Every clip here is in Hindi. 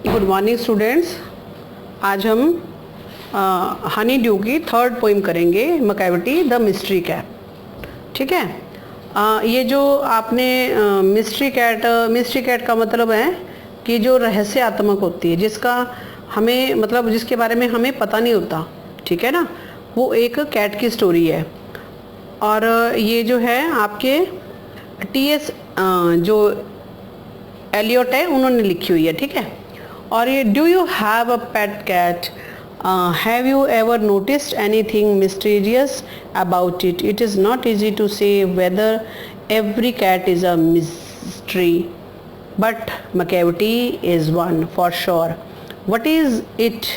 Good morning students. आज हम हनी ड्यू की थर्ड पोइम करेंगे, मकैविटी द मिस्ट्री कैट। ठीक है। ये जो आपने मिस्ट्री कैट का मतलब है कि जो रहस्यात्मक होती है, जिसका हमें मतलब जिसके बारे में हमें पता नहीं होता, ठीक है ना, वो एक कैट की स्टोरी है। और ये जो है आपके टी.एस. जो एलियट है उन्होंने लिखी हुई है। ठीक है। और ये do you have a pet cat, have you ever noticed anything mysterious about it, it is not easy to say whether every cat is a mystery but Macavity is one for sure. What is it?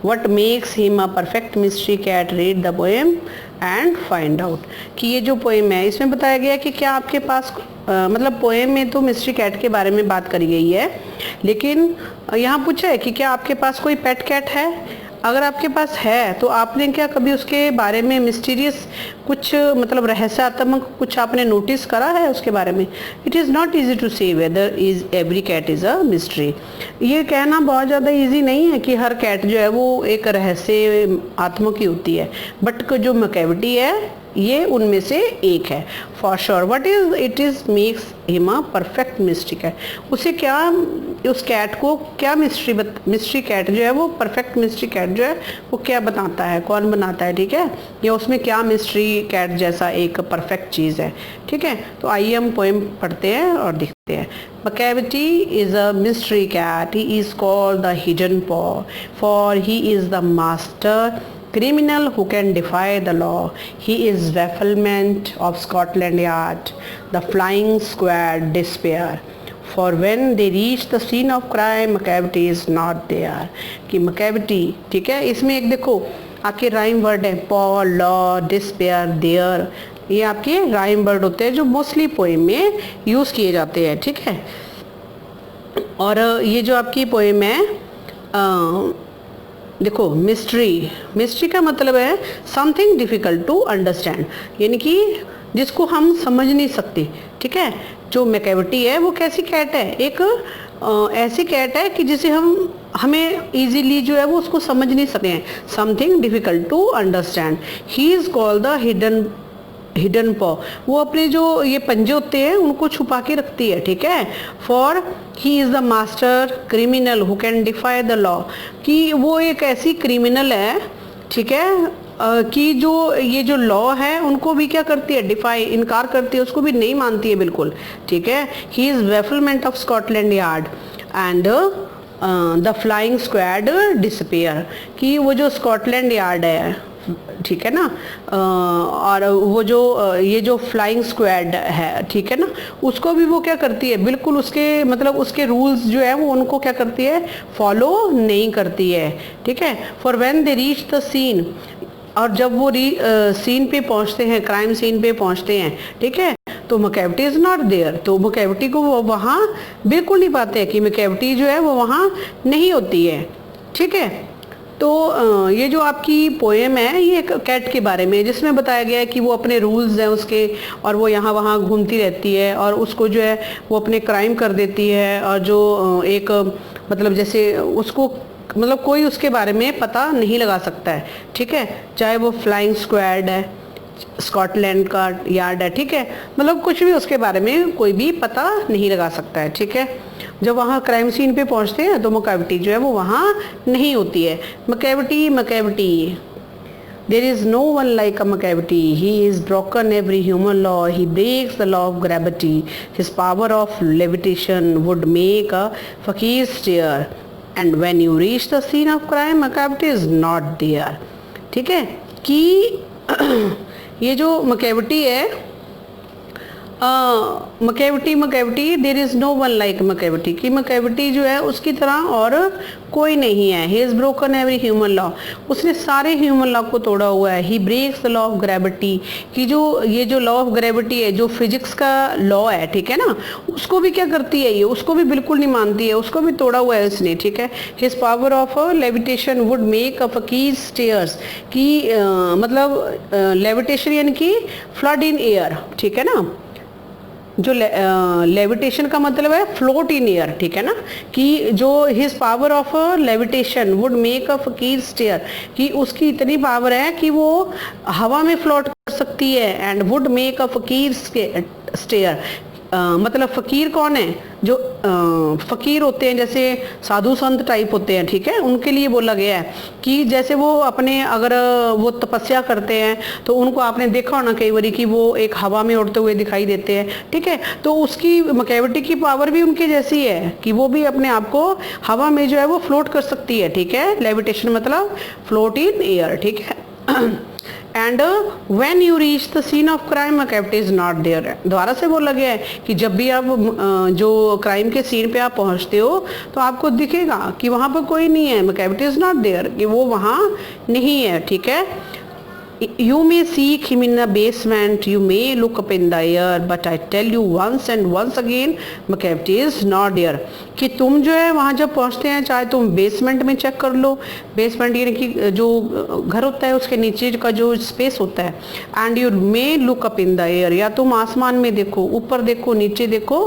What makes him a perfect mystery cat? Read the poem and find out. कि ये जो पोएम है इसमें बताया गया कि क्या आपके पास मतलब पोएम में तो मिस्ट्री कैट के बारे में बात करी गई है, लेकिन यहाँ पूछा है कि क्या आपके पास कोई पेट कैट है। अगर आपके पास है तो आपने क्या कभी उसके बारे में मिस्टीरियस कुछ मतलब रहस्यात्मक कुछ आपने नोटिस करा है उसके बारे में। It is not easy to say whether is every cat is a mystery. ये कहना बहुत ज़्यादा ईजी नहीं है कि हर कैट जो है वो एक रहस्यात्मक ही होती है, बट जो मकैविटी है ये उनमें से एक है। For sure what is it is makes him a perfect mystery cat. उसे क्या, उस कैट को क्या मिस्ट्री कैट जो है वो परफेक्ट मिस्ट्री कैट जो है वो क्या बताता है, कौन बनाता है। ठीक है। या उसमें क्या मिस्ट्री कैट जैसा एक परफेक्ट चीज़ है। ठीक है। तो आइए हम पोएम पढ़ते हैं और देखते हैं। Macavity is a mystery cat. He is called the hidden paw, for he is the master criminal who can defy the law. He is bafflement of Scotland Yard, the flying squad despair. For when they reach the scene of crime, Macavity is not there. कि Macavity, ठीक है, इसमें एक देखो आपके राइम वर्ड है, पॉ, लॉ, डिस्पेयर, देयर। ये आपके राइम वर्ड होते हैं जो मोस्टली पोएम में यूज़ किए जाते हैं। ठीक है। और ये जो आपकी पोएम है देखो, मिस्ट्री का मतलब है समथिंग डिफ़िकल्ट टू अंडरस्टैंड, यानी कि जिसको हम समझ नहीं सकते। ठीक है। जो मैकेविटी है वो कैसी कैट है, एक ऐसी कैट है कि जिसे हमें इजीली जो है वो उसको समझ नहीं सकते हैं। Something difficult to understand. He is called the hidden paw. वो अपने जो ये पंजे होते हैं उनको छुपा के रखती है। ठीक है। For he is the master criminal who can defy the law. कि वो एक ऐसी क्रिमिनल है, ठीक है, कि जो ये जो लॉ है उनको भी क्या करती है, डिफाई, इनकार करती है, उसको भी नहीं मानती है बिल्कुल। ठीक है। He is bafflement of Scotland Yard and the flying squad disappear. कि वो जो स्कॉटलैंड यार्ड है, ठीक है ना, और वो जो ये जो फ्लाइंग स्क्वाड है, ठीक है ना, उसको भी वो क्या करती है, बिल्कुल उसके मतलब उसके रूल्स जो है वो उनको क्या करती है, फॉलो नहीं करती है। ठीक है। For when they reach the scene, और जब वो सीन पे पहुंचते हैं, क्राइम सीन पे पहुंचते हैं, ठीक है, तो मकैविटी इज़ नॉट देयर। तो मकैविटी को वो वहाँ बिल्कुल नहीं पाते हैं कि मकैविटी जो है वो वहाँ नहीं होती है। ठीक है। तो ये जो आपकी पोएम है ये एक कैट के बारे में, जिसमें बताया गया है कि वो अपने रूल्स हैं उसके, और वो यहाँ वहाँ घूमती रहती है और उसको जो है वो अपने क्राइम कर देती है। और जो एक मतलब जैसे उसको मतलब कोई उसके बारे में पता नहीं लगा सकता है। ठीक है। चाहे वो फ्लाइंग स्क्वाड है, स्कॉटलैंड का यार्ड है, ठीक है, मतलब कुछ भी उसके बारे में कोई भी पता नहीं लगा सकता है। ठीक है। जब वहाँ क्राइम सीन पे पहुँचते हैं तो मकैविटी जो है वो वहाँ नहीं होती है। मकैविटी there is no one like a Macavity. He is broken every human law. He breaks the law of gravity. His power of levitation would make a fakir stare. And when you reach the scene of crime, Macavity is not there. ठीक है। कि ये जो मकैविटी है, Macavity there is no one like Macavity. कि मकैविटी जो है उसकी तरह और कोई नहीं है। He is broken every human law. उसने सारे ह्यूमन लॉ को तोड़ा हुआ है। He breaks the law of gravity. कि जो ये जो लॉ ऑफ ग्रेविटी है, जो फिजिक्स का लॉ है, ठीक है ना, उसको भी क्या करती है, ये उसको भी बिल्कुल नहीं मानती है, उसको भी तोड़ा हुआ है उसने। ठीक है। His power of levitation would make a फकीर स्टेयर्स। कि मतलब लेविटेशन यानी कि फ्लड इन एयर। ठीक है ना, जो लेविटेशन का मतलब है फ्लोट इन एयर, ठीक है ना, कि जो his power of levitation would make a फकीर स्टेयर, कि उसकी इतनी पावर है कि वो हवा में फ्लोट कर सकती है, एंड वुड मेक अ फकीर स्टेयर। मतलब फकीर कौन है, जो फकीर होते हैं जैसे साधु संत टाइप होते हैं, ठीक है, उनके लिए बोला गया है कि जैसे वो अपने अगर वो तपस्या करते हैं तो उनको आपने देखा होना कई बारी कि वो एक हवा में उड़ते हुए दिखाई देते हैं, ठीक है, तो उसकी मकैविटी की पावर भी उनके जैसी है कि वो भी अपने आप को हवा में जो है वो फ्लोट कर सकती है, ठीक है, लेविटेशन मतलब फ्लोट इन एयर, ठीक है। And when you reach the scene of crime cavity is not there, दोबारा से बोला गया है कि जब भी आप जो क्राइम के सीन पे आप पहुंचते हो तो आपको दिखेगा कि वहां पर कोई नहीं है, कैविटी इज नॉट देयर, कि वो वहां नहीं है, ठीक है। You may seek him in a basement, you may look up in the air, but I tell you once and once again, McCavity is not there, कि तुम जो है वहाँ जब पहुँचते हैं चाहे तुम बेसमेंट में चेक कर लो, बेसमेंट यानी कि जो घर होता है उसके नीचे का जो स्पेस होता है, and you may look up in the air, या तुम आसमान में देखो, ऊपर देखो, नीचे देखो,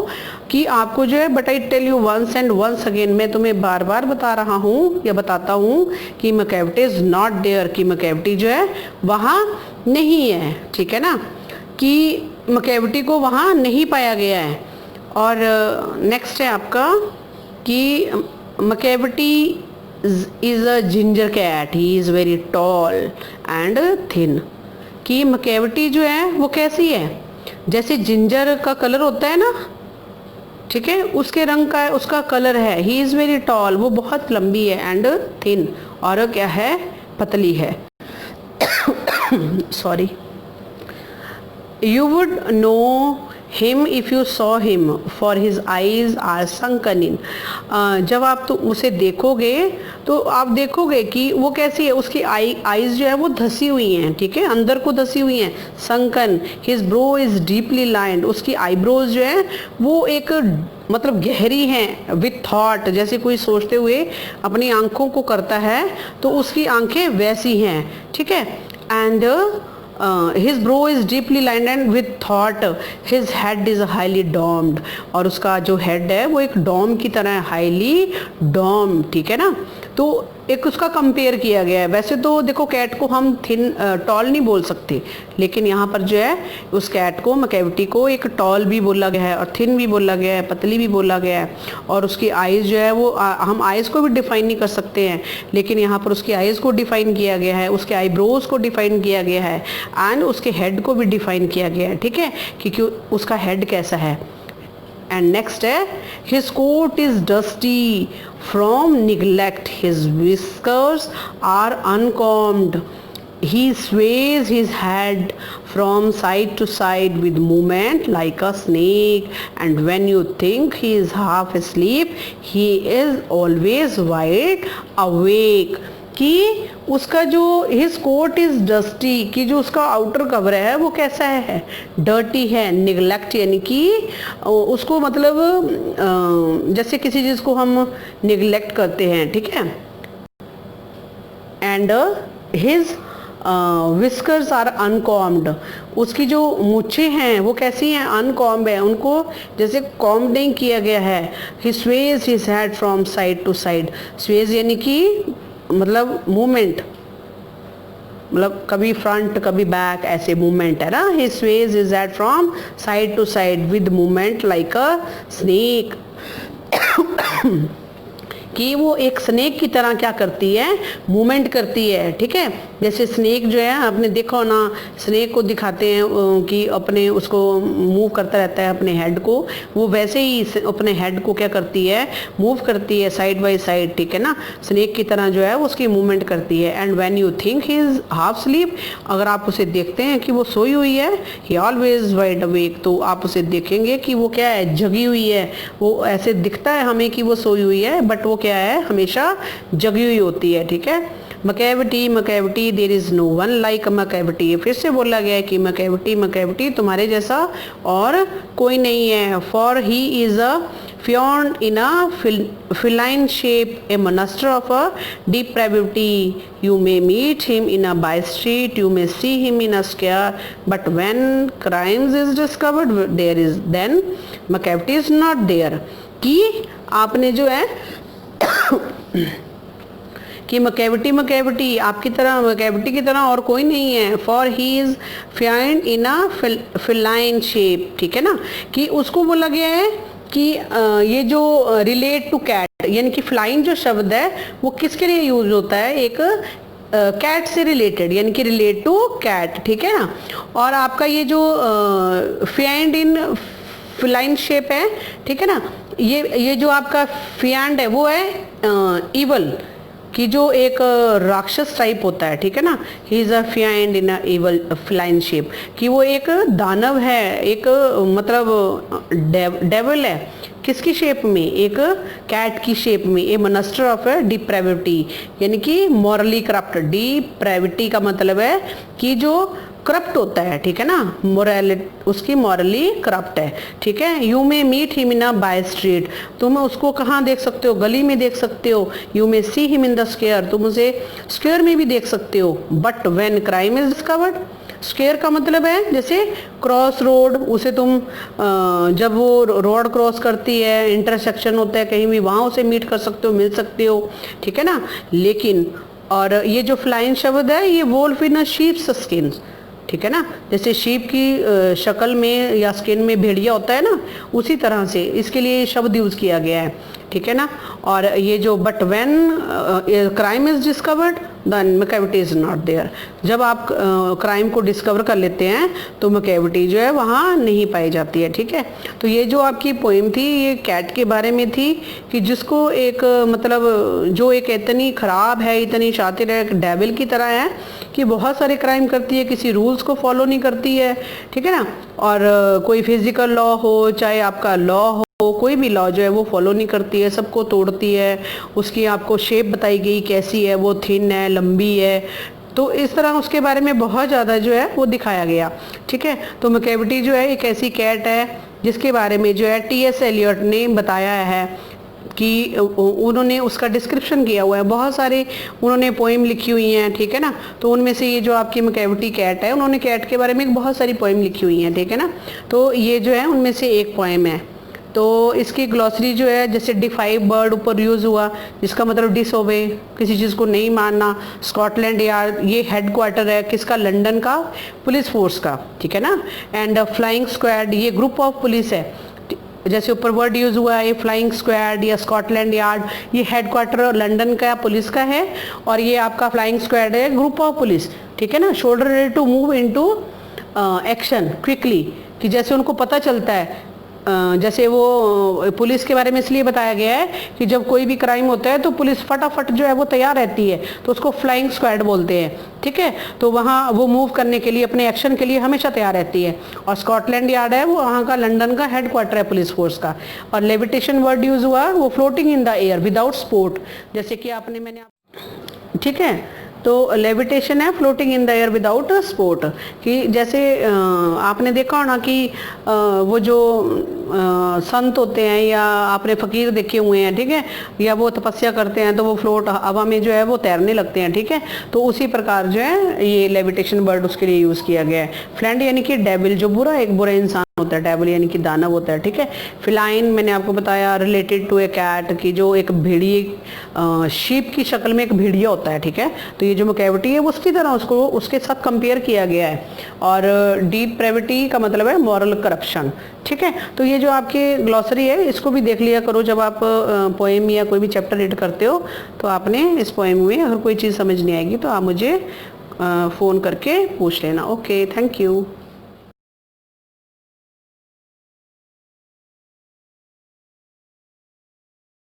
कि आपको जो है, but I tell you once and once again, मैं तुम्हें बार बार बता रहा हूँ या बताता हूँ कि McCavity इज नॉट देयर, कि McCavity जो है वहाँ नहीं है, ठीक है ना, कि McCavity को वहाँ नहीं पाया गया है। और नेक्स्ट है आपका कि McCavity is a ginger cat, he is very tall and thin, कि McCavity जो है वो कैसी है, जैसे जिंजर का कलर होता है ना, ठीक है, उसके रंग का उसका कलर है, ही इज़ वेरी टॉल, वो बहुत लंबी है, एंड थिन, और क्या है, पतली है। Sorry, you would know him if you saw him, for his eyes are sunken in, जब आप तो उसे देखोगे तो आप देखोगे कि वो कैसी है, उसकी आईज जो है वो धसी हुई हैं, ठीक है, अंदर को धसी हुई हैं, sunken, his brow is deeply lined, उसकी आईब्रोज जो है वो एक मतलब गहरी हैं, विथ थॉट, जैसे कोई सोचते हुए अपनी आंखों को करता है तो उसकी आंखें वैसी हैं, ठीक है, and his brow is deeply lined and with thought, his head is highly domed, और उसका जो हेड है वो एक डॉम की तरह है, हाईली डॉम, ठीक है ना, तो एक उसका कंपेयर किया गया है। वैसे तो देखो कैट को हम थिन टॉल नहीं बोल सकते, लेकिन यहाँ पर जो है उस कैट को, McCavity को एक टॉल भी बोला गया है और थिन भी बोला गया है, पतली भी बोला गया है, और उसकी आइज़ जो है वो हम आइज़ को भी डिफाइन नहीं कर सकते हैं, लेकिन यहाँ पर उसकी आइज़ को डिफाइन किया गया है, उसके आईब्रोज को डिफाइन किया गया है, एंड उसके हेड को भी डिफाइन किया गया है, ठीक है, कि उसका हेड कैसा है। एंड नेक्स्ट है, his coat is dusty from neglect, his whiskers are uncombed, he sways his head from side to side with movement like a snake, and when you think he is half asleep, he is always wide awake, कि उसका जो हिज कोट इज डस्टी, कि जो उसका आउटर कवर है वो कैसा है, डर्टी है, निगलेक्ट यानी कि उसको मतलब जैसे किसी चीज़ को हम निगलेक्ट करते हैं, ठीक है, एंड हिज विस्कर्स आर अनकॉम्ड, उसकी जो मूछें हैं वो कैसी हैं, अनकॉम्ब है, उनको जैसे कॉम्ब नहीं किया गया है। He sways his head from side to side, sways यानी कि मतलब मूवमेंट, मतलब कभी फ्रंट कभी बैक ऐसे मूवमेंट है ना, he sways his head from side to side with movement like a snake, कि वो एक स्नेक की तरह क्या करती है, मूवमेंट करती है, ठीक है, जैसे स्नेक जो है आपने देखा हो ना, स्नेक को दिखाते हैं कि अपने उसको मूव करता रहता है अपने हेड को, वो वैसे ही अपने हेड को क्या करती है, मूव करती है साइड बाय साइड, ठीक है ना, स्नेक की तरह जो है वो उसकी मूवमेंट करती है। And when you think he is half sleep, अगर आप उसे देखते हैं कि वो सोई हुई है, ही ऑलवेज वाइड अवेक, तो आप उसे देखेंगे कि वो क्या है, जगी हुई है, वो ऐसे दिखता है हमें कि वो सोई हुई है, बट वो क्या है, हमेशा जगी हुई होती है, ठीक है। Macavity Macavity, there is no one like Macavity, फिर से बोला गया है कि मकैविटी मकैविटी तुम्हारे जैसा और कोई नहीं है। For he is a found in a feline shape, a monster of a depravity. You may meet him in a by street, you may see him in a square, but when crimes is discovered, there is then Macavity is not there. कि आपने जो है कि मकैविटी मकैविटी आपकी तरह, मकैविटी की तरह और कोई नहीं है। For he is find in a feline shape, ठीक है ना, कि उसको बोला गया है कि ये जो रिलेट टू कैट, यानी कि फ्लाइन जो शब्द है वो किसके लिए यूज होता है, एक कैट से रिलेटेड, यानी कि रिलेट टू कैट, ठीक है ना। और आपका ये जो फाइंड इन फिलाइन शेप है, ठीक है ना, ये जो आपका फियांड है वो है इवल, कि जो एक राक्षस टाइप होता है, ठीक है ना। He is a find in a evil फ्लाइन shape, कि वो एक दानव है, एक मतलब डेविल है, किसकी शेप में, एक कैट की शेप में। ए मॉन्स्टर ऑफ डिप्रेविटी, यानी कि मॉरली करप्ट। डिप्रेविटी का मतलब है कि जो करप्ट होता है, ठीक है ना, मोरालिटी उसकी मॉरली करप्ट है, ठीक है। You may meet him in a by street, तुम उसको कहाँ देख सकते हो, गली में देख सकते हो। You may see him in the square, तुम उसे स्क्वायर में भी देख सकते हो। But when crime is discovered, square का मतलब है जैसे क्रॉस रोड, उसे तुम जब वो रोड क्रॉस करती है, इंटरसेक्शन होता है कहीं भी, वहाँ उसे मीट कर सकते हो, मिल सकते हो, ठीक है ना। लेकिन और ये जो फ्लाइन शब्द है ये वोल्फ इन अ शीप्स स्किन, ठीक है ना, जैसे शीप की शक्ल में या स्किन में भेड़िया होता है ना, उसी तरह से इसके लिए शब्द यूज किया गया है, ठीक है ना। और ये जो but when crime is discovered then Macavity is not there, जब आप क्राइम को डिस्कवर कर लेते हैं तो मकैविटी जो है वहाँ नहीं पाई जाती है, ठीक है। तो ये जो आपकी पोइम थी ये कैट के बारे में थी, कि जिसको एक मतलब जो एक इतनी ख़राब है, इतनी शातिर है, एक डेविल की तरह है कि बहुत सारे क्राइम करती है, किसी रूल्स को फॉलो नहीं करती है, ठीक है ना। और कोई फिजिकल लॉ हो चाहे आपका लॉ हो, कोई भी लॉ जो है वो फॉलो नहीं करती है, सबको तोड़ती है। उसकी आपको शेप बताई गई कैसी है, वो थिन है, लंबी है, तो इस तरह उसके बारे में बहुत ज़्यादा जो है वो दिखाया गया, ठीक है। तो मकैविटी जो है एक ऐसी कैट है जिसके बारे में जो है टी.एस. एलियट ने बताया है कि उन्होंने उसका डिस्क्रिप्शन किया हुआ है, बहुत सारे उन्होंने पोइम लिखी हुई हैं, ठीक है ना। तो उनमें से ये जो आपकी मकैविटी कैट है, उन्होंने कैट के बारे में बहुत सारी पोइम लिखी हुई हैं, ठीक है ना। तो ये जो है उनमें से एक पोइम है। तो इसकी ग्लॉसरी जो है, जैसे डिफाइव वर्ड ऊपर यूज़ हुआ, जिसका मतलब डिसओबे, किसी चीज़ को नहीं मानना। स्कॉटलैंड यार्ड ये हेड क्वार्टर है किसका, लंदन का पुलिस फोर्स का, ठीक है ना। एंड फ्लाइंग स्क्वाड ये ग्रुप ऑफ पुलिस है, जैसे ऊपर वर्ड यूज हुआ है फ्लाइंग स्क्वाड या स्कॉटलैंड यार्ड, ये हेडक्वार्टर लंदन का पुलिस का है, और ये आपका फ्लाइंग स्क्वाड है ग्रुप ऑफ पुलिस, ठीक है ना। Shoulder ready to move into action quickly, कि जैसे उनको पता चलता है, जैसे वो पुलिस के बारे में इसलिए बताया गया है कि जब कोई भी क्राइम होता है तो पुलिस फटाफट जो है वो तैयार रहती है, तो उसको फ्लाइंग स्क्वाड बोलते हैं, ठीक है। तो वहाँ वो मूव करने के लिए, अपने एक्शन के लिए हमेशा तैयार रहती है। और स्कॉटलैंड यार्ड है वो वहाँ का लंदन का हेडक्वार्टर है पुलिस फोर्स का। और लेविटेशन वर्ड यूज हुआ, वो floating in the air without support, जैसे कि मैंने ठीक है। तो लेविटेशन है floating in the air without support, कि जैसे आपने देखा होना कि वो जो संत होते हैं या आपने फकीर देखे हुए हैं, ठीक है, या वो तपस्या करते हैं तो वो फ्लोट हवा में जो है वो तैरने लगते हैं, ठीक है। तो उसी प्रकार जो है ये लेविटेशन वर्ड उसके लिए यूज़ किया गया है। फ्लैंड यानी कि डेविल, जो बुरा, एक बुरा इंसान होता है, डेविल यानी कि दानव होता है, ठीक है। फिलाइन मैंने आपको बताया रिलेटेड टू ए कैट, की जो एक भेड़िए शीप की शक्ल में एक भेड़िया होता है, ठीक है। तो ये जो मकैविटी है उसकी तरह उसको उसके साथ कंपेयर किया गया है। और डिप्रेविटी का मतलब है मॉरल करप्शन, ठीक है। तो ये जो आपकी ग्लॉसरी है इसको भी देख लिया करो जब आप पोएम या कोई भी चैप्टर रीड करते हो। तो आपने इस पोएम में अगर कोई चीज़ समझ नहीं आएगी तो आप मुझे फ़ोन करके पूछ लेना। Okay, thank you.